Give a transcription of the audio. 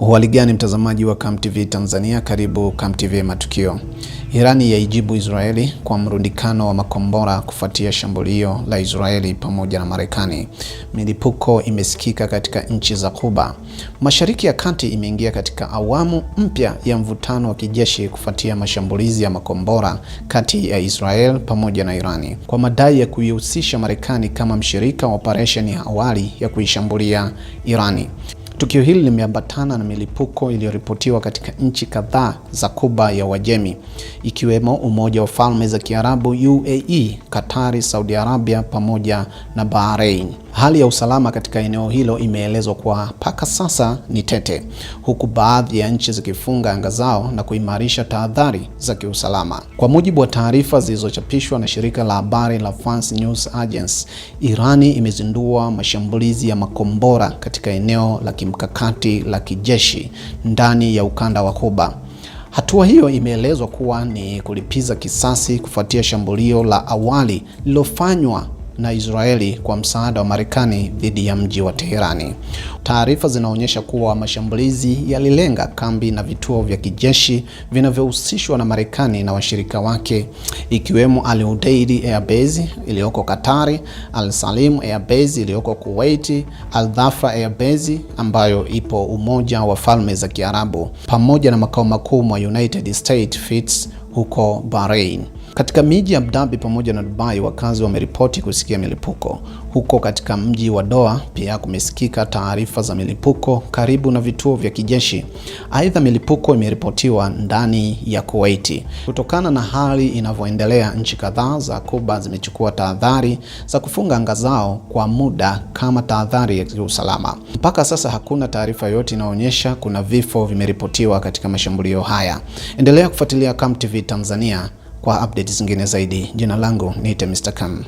Uhali gani mtazamaji wa Come TV Tanzania, karibu Come TV Matukio. Irani yaijibu Israeli kwa mrundikano wa makombora kufuatia shambulio la Israeli pamoja na Marekani. Milipuko imesikika katika nchi za Ghuba. Mashariki ya Kati imeingia katika awamu mpya ya mvutano wa kijeshi kufuatia mashambulizi ya makombora kati ya Israel pamoja na Irani, kwa madai ya kuihusisha Marekani kama mshirika wa operesheni ya awali ya kuishambulia Irani. Tukio hili limeambatana na milipuko iliyoripotiwa katika nchi kadhaa za Ghuba ya Uajemi, ikiwemo Umoja wa Falme za Kiarabu UAE, Katari, Saudi Arabia pamoja na Bahrain. Hali ya usalama katika eneo hilo imeelezwa kuwa mpaka sasa ni tete, huku baadhi ya nchi zikifunga anga zao na kuimarisha tahadhari za kiusalama. Kwa mujibu wa taarifa zilizochapishwa na shirika la habari la France News Agency, Irani imezindua mashambulizi ya makombora katika eneo la kimkakati la kijeshi ndani ya ukanda wa Ghuba. Hatua hiyo imeelezwa kuwa ni kulipiza kisasi kufuatia shambulio la awali lililofanywa na Israeli kwa msaada wa Marekani dhidi ya mji wa Teherani. Taarifa zinaonyesha kuwa mashambulizi yalilenga kambi na vituo vya kijeshi vinavyohusishwa na Marekani na washirika wake, ikiwemo Al Udeid Air Base iliyoko Katari, Al Salim Air Base iliyoko Kuwait, Al Dhafra Air Base ambayo ipo Umoja wa Falme za Kiarabu, pamoja na makao makuu mwa United States Fits huko Bahrain. Katika miji ya Abu Dhabi pamoja na Dubai, wakazi wameripoti kusikia milipuko. Huko katika mji wa Doha pia kumesikika taarifa za milipuko karibu na vituo vya kijeshi. Aidha, milipuko imeripotiwa ndani ya Kuwait. Kutokana na hali inavyoendelea, nchi kadhaa za Ghuba zimechukua tahadhari za kufunga anga zao kwa muda kama tahadhari ya kiusalama. Mpaka sasa hakuna taarifa yoyote inaonyesha kuna vifo vimeripotiwa katika mashambulio haya. Endelea kufuatilia Come TV Tanzania kwa updates zingine zaidi. Jina langu ni Mr. Cam.